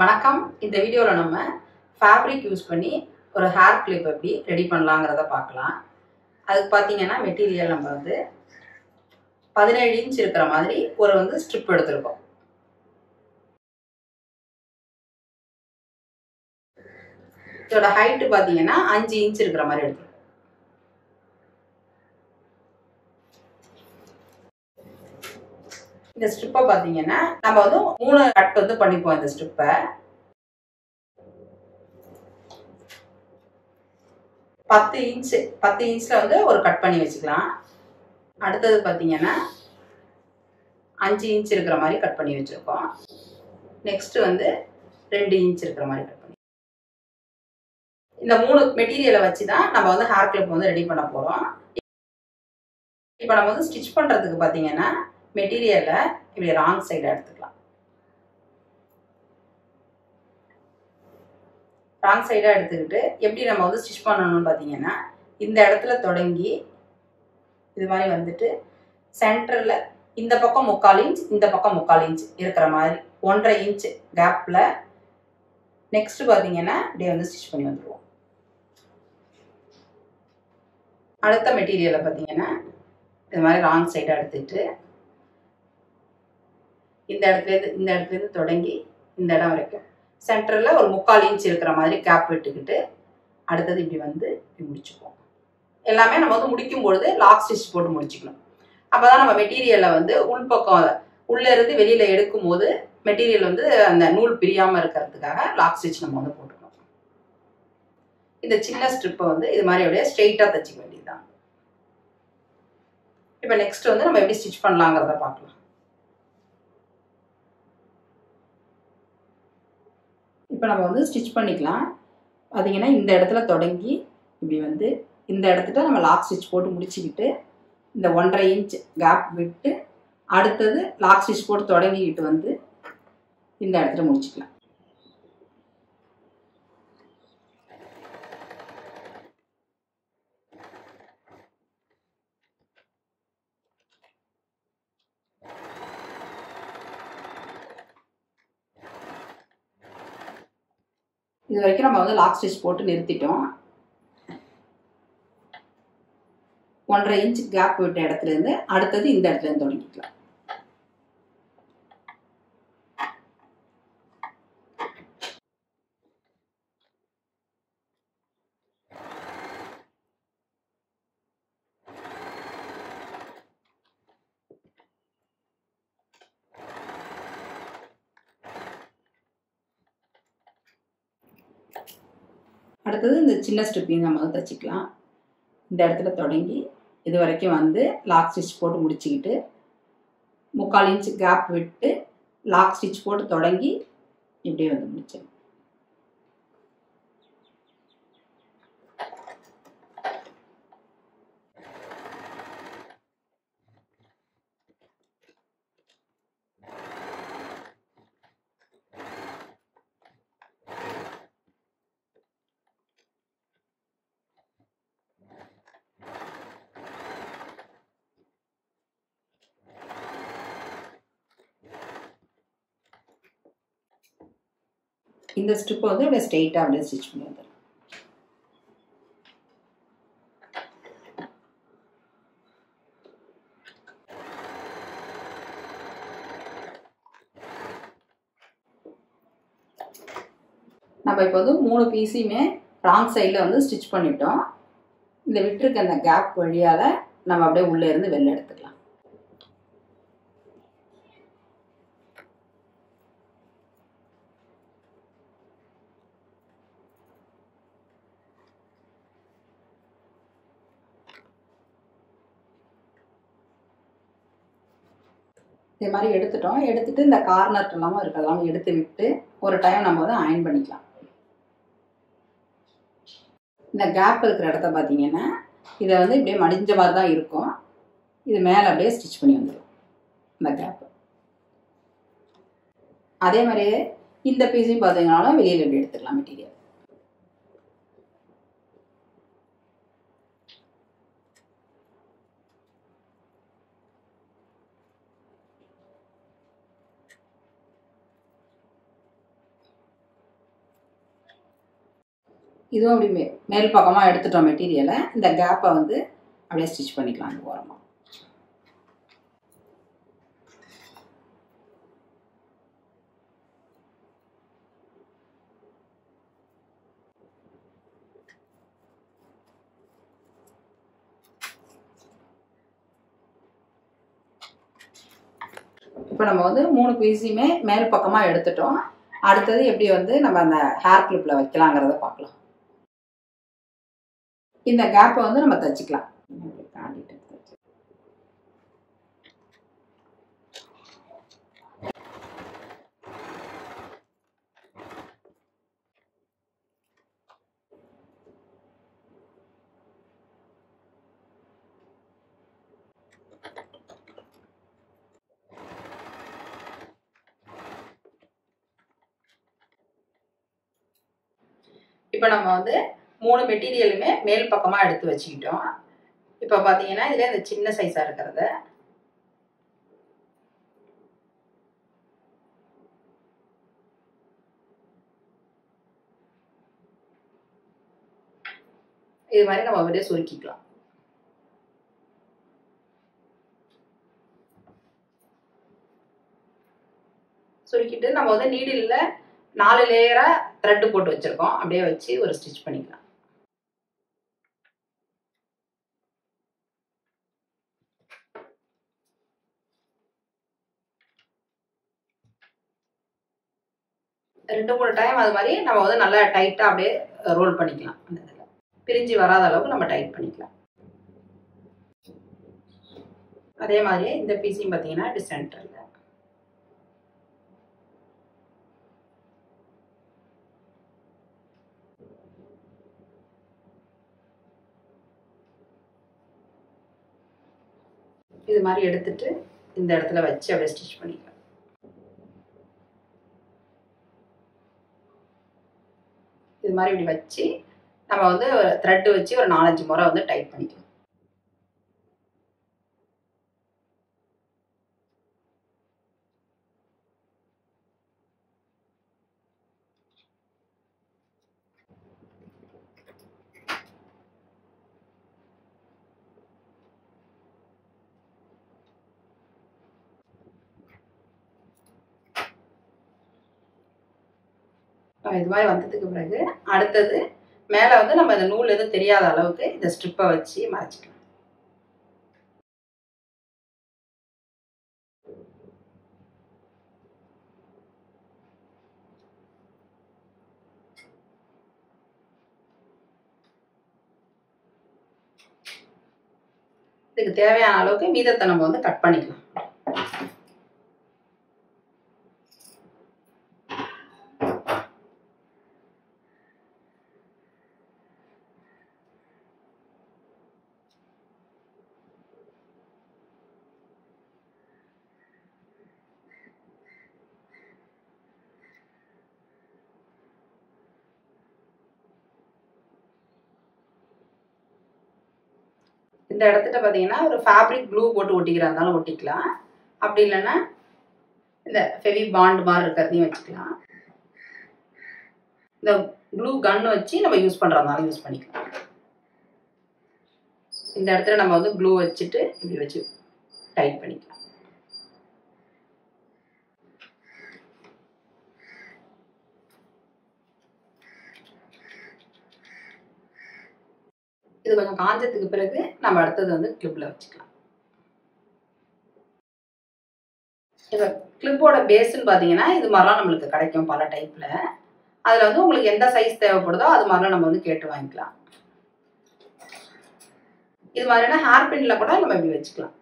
வணக்கம். இந்த வீடியோல நம்ம ஃபேப்ரிக் யூஸ் பண்ணி ஒரு ஹேர் கிளிப் எப்படி ரெடி பண்ணலாங்கிறத பார்க்கலாம். அதுக்கு பார்த்தீங்கன்னா மெட்டீரியல் நம்ம 17 இன்ச் இருக்கிற மாதிரி ஒரு ஸ்ட்ரிப் எடுத்திருக்கோம். இதோட ஹைட் பார்த்தீங்கன்னா 5 இன்ச் இருக்கிற மாதிரி எடுத்திருக்கோம். இந்த ஸ்ட்ரிப்பை பார்த்தீங்கன்னா நம்ம 3 கட் பண்ணிப்போம். இந்த ஸ்ட்ரிப்பை 10 இன்ச்ல ஒரு கட் பண்ணி வச்சுக்கலாம். அடுத்தது பார்த்தீங்கன்னா 5 இன்ச் இருக்கிற மாதிரி கட் பண்ணி வச்சிருக்கோம். நெக்ஸ்ட் 2 இன்ச் இருக்கிற மாதிரி கட் பண்ணி, இந்த 3 மெட்டீரியலை வச்சு தான் நம்ம ஹேர் கிளிப் ரெடி பண்ண போறோம். இப்போ நம்ம ஸ்டிச் பண்றதுக்கு பார்த்தீங்கன்னா மெட்டீரியலை இப்படி ராங் சைடா எடுத்துக்கலாம். ராங் சைடா எடுத்துக்கிட்டு எப்படி நம்ம ஸ்டிச் பண்ணணும்னு பார்த்தீங்கன்னா இந்த இடத்துல தொடங்கி இது மாதிரி சென்டர்ல இந்த பக்கம் 3/4 இன்ச், இந்த பக்கம் 3/4 இன்ச் இருக்கிற மாதிரி 1.5 இன்ச் கேப்ல நெக்ஸ்ட் பார்த்தீங்கன்னா இப்படியே ஸ்டிச் பண்ணி வந்துடுவோம். அடுத்த மெட்டீரியலை பார்த்தீங்கன்னா இது மாதிரி ராங் சைடா எடுத்துட்டு இந்த இடத்துல தொடங்கி இந்த இடம் வரைக்கும் சென்டர்ல ஒரு 3/4 இன்ச் இருக்கிற மாதிரி கேப் விட்டுக்கிட்டு அடுத்தது இப்படி இப்படி முடிச்சுப்போம். எல்லாமே நம்ம முடிக்கும் பொழுது லாக் ஸ்டிச் போட்டு முடிச்சுக்கணும். அப்பதான் நம்ம மெட்டீரியலை உள்பக்கம் உள்ள இருந்து வெளியில எடுக்கும் போது மெட்டீரியல் அந்த நூல் பிரியாம இருக்கிறதுக்காக லாக் ஸ்டிச் நம்ம போட்டுக்கணும். இந்த சின்ன ஸ்ட்ரிப்பை இது மாதிரி அப்படியே ஸ்ட்ரெயிட்டா தச்சுக்க வேண்டியதுதான். இப்போ நெக்ஸ்ட் நம்ம எப்படி ஸ்டிச் பண்ணலாங்கிறத பார்க்கலாம். இப்போ நம்ம ஸ்டிச் பண்ணிக்கலாம். பார்த்தீங்கன்னா இந்த இடத்துல தொடங்கி இப்படி இந்த இடத்துல நம்ம லாக் ஸ்டிச் போட்டு முடிச்சுக்கிட்டு இந்த 1.5 இன்ச் கேப் விட்டு அடுத்தது லாக் ஸ்டிச் போட்டு தொடங்கிக்கிட்டு இந்த இடத்துல முடிச்சுக்கலாம். இது வரைக்கும் நம்ம லாக் ஸ்டிச் போட்டு நிறுத்திட்டோம். 1.5 இன்ச் கேப் விட்ட இடத்துல இருந்து அடுத்தது இந்த இடத்துல இருந்து தொடங்கிக்கலாம். அடுத்தது இந்த சின்ன ஸ்ட்ரிப்பையும் நம்ம தச்சுக்கலாம். இந்த இடத்துல தொடங்கி இது வரைக்கும் லாக் ஸ்டிச் போட்டு முடிச்சுக்கிட்டு 3/4 இன்ச் கேப் விட்டு லாக் ஸ்டிச் போட்டு தொடங்கி இப்படியே முடிச்சிடணும். இந்த ஸ்ட்ரிப்பை அப்படியே ஸ்ட்ரெயிட்டாக அப்படியே ஸ்டிச் பண்ணி வந்துடலாம். நம்ம இப்போ 3 பீஸையுமே ராங் சைடில் ஸ்டிச் பண்ணிட்டோம். இந்த விட்டுருக்க அந்த கேப் வழியால் நம்ம அப்படியே உள்ளே இருந்து வெளில எடுத்துக்கலாம். இதே மாதிரி எடுத்துட்டோம். எடுத்துட்டு இந்த கார்னர் எல்லாமே இருக்கிறதெல்லாம் எடுத்து விட்டு ஒரு டைம் நம்ம அயன் பண்ணிக்கலாம். இந்த கேப் இருக்கிற இடத்த பார்த்தீங்கன்னா இதை இப்படியே மடிஞ்ச மாதிரி தான் இருக்கும். இது மேலே அப்படியே ஸ்டிச் பண்ணி வந்துடும் இந்த கேப். அதே மாதிரியே இந்த பீஸையும் பார்த்தீங்கன்னாலும் வெளியில் எப்படி எடுத்துக்கலாம் மெட்டீரியல். இதுவும் அப்படி மேல் பக்கமாக எடுத்துட்டோம் மெட்டீரியலை. இந்த கேப்பை வந்து அப்படியே ஸ்டிச் பண்ணிக்கலாம் அந்த ஓரமாக. இப்போ நம்ம வந்து 3 பீஸையுமே மேல் பக்கமாக எடுத்துட்டோம். அடுத்தது எப்படி வந்து நம்ம அந்த ஹேர் கிளிப்பில் வைக்கலாங்கிறத பார்க்கலாம். இந்த கேப்பை வந்து நம்ம தைச்சிக்கலாம். இப்போ நம்ம வந்து 3 மெட்டீரியலுமே மேல் பக்கமாக எடுத்து வச்சுக்கிட்டோம். இப்போ பார்த்தீங்கன்னா இதில் இந்த சின்ன சைஸாக இருக்கிறத இது மாதிரி நம்ம அப்படியே சுருக்கிக்கலாம். சுருக்கிட்டு நம்ம வந்து நீடிலில் 4 லேயராக த்ரெட்டு போட்டு வச்சுருக்கோம். அப்படியே வச்சு ஒரு ஸ்டிச் பண்ணிக்கலாம். ரெண்டு 3 டைம் அது மாதிரி நம்ம வந்து நல்லா டைட்டாக அப்படியே ரோல் பண்ணிக்கலாம். அந்த இதில் பிரிஞ்சு வராத அளவுக்கு நம்ம டைட் பண்ணிக்கலாம். அதே மாதிரியே இந்த பீஸையும் பார்த்தீங்கன்னா இப்படி சென்டரில் இது மாதிரி எடுத்துட்டு இந்த இடத்துல வச்சு அப்படியே ஸ்டிச் பண்ணிக்கலாம். இது மாதிரி இப்படி வச்சு நம்ம வந்து த்ரெட் வச்சு ஒரு 4-5 முறை வந்து டைட் பண்ணிக்கலாம். இது மாதிரி வந்ததுக்கு பிறகு அடுத்தது மேலே வந்து நம்ம இந்த நூல் எதுவும் தெரியாத அளவுக்கு இந்த ஸ்ட்ரிப்பை வச்சு மறைச்சிக்கலாம். இதுக்கு தேவையான அளவுக்கு மீதத்தை நம்ம வந்து கட் பண்ணிக்கலாம். இந்த இடத்துல பார்த்தீங்கன்னா ஒரு ஃபேப்ரிக் க்ளூ போட்டு ஒட்டிக்கிறா இருந்தாலும் ஒட்டிக்கலாம். அப்படி இல்லைன்னா இந்த ஃபெவி பாண்ட் மாதிரி இருக்கிறதையும் வச்சுக்கலாம். இந்த க்ளூ கன் வச்சு நம்ம யூஸ் பண்ணுறதுனாலும் யூஸ் பண்ணிக்கலாம். இந்த இடத்துல நம்ம வந்து க்ளூ வச்சுட்டு இப்படி வச்சு டைட் பண்ணிக்கலாம். இது கொஞ்சம் காஞ்சதுக்கு பிறகு நம்ம அடுத்தது வந்து கிளிப்பில் வச்சுக்கலாம். இப்போ கிளிப்போட பேஸ்ன்னு பார்த்தீங்கன்னா இது மாதிரிலாம் நம்மளுக்கு கிடைக்கும் பல டைப்பில். அதில் வந்து உங்களுக்கு எந்த சைஸ் தேவைப்படுதோ அது மாதிரிலாம் நம்ம வந்து கேட்டு வாங்கிக்கலாம். இது மாதிரினா ஹேர் பின்ல கூட நம்ம இப்படி வச்சுக்கலாம்.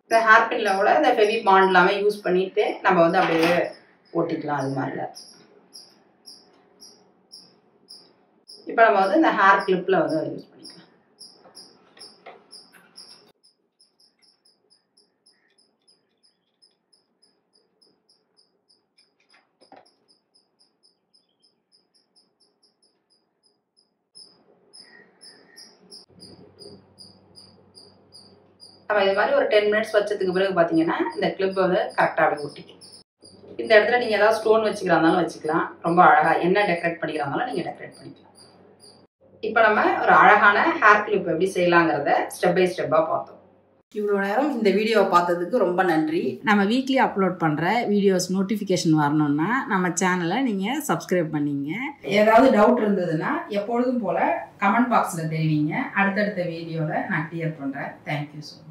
இந்த ஹேர் பின்ல கூட இந்த ஃபெவி பாண்ட் எல்லாமே யூஸ் பண்ணிட்டு நம்ம வந்து அப்படியே ஒட்டிக்கலாம். அது மாதிரில இப்போ நம்ம வந்து இந்த ஹேர் கிளிப்பில் வந்து யூஸ் பண்ணிக்கலாம். நம்ம இது மாதிரி ஒரு 10 மினிட்ஸ் வச்சதுக்கு பிறகு பார்த்தீங்கன்னா இந்த கிளிப் வந்து கரெக்டாக அப்படியே ஒட்டிக்கும். இந்த இடத்துல நீங்கள் ஏதாவது ஸ்டோன் வச்சுக்கிறாந்தாலும் வச்சுக்கலாம். ரொம்ப அழகாக என்ன டெக்கரேட் பண்ணிக்கிறாந்தாலும் நீங்கள் டெக்கரேட் பண்ணிக்கலாம். இப்போ நம்ம ஒரு அழகான ஹேர் கிளிப் எப்படி செய்யலாங்கிறத ஸ்டெப் பை ஸ்டெப்பாக பார்த்தோம். இவ்வளோ நேரம் இந்த வீடியோவை பார்த்ததுக்கு ரொம்ப நன்றி. நம்ம வீக்லி அப்லோட் பண்ணுற வீடியோஸ் நோட்டிஃபிகேஷன் வரணும்னா நம்ம சேனலை நீங்கள் சப்ஸ்கிரைப் பண்ணிங்க. ஏதாவது டவுட் இருந்ததுன்னா எப்பொழுதும் போல் கமெண்ட் பாக்ஸில் தெரிவிங்க. அடுத்தடுத்த வீடியோவில் நான் கிளியர் பண்ணுறேன். Thank you so much.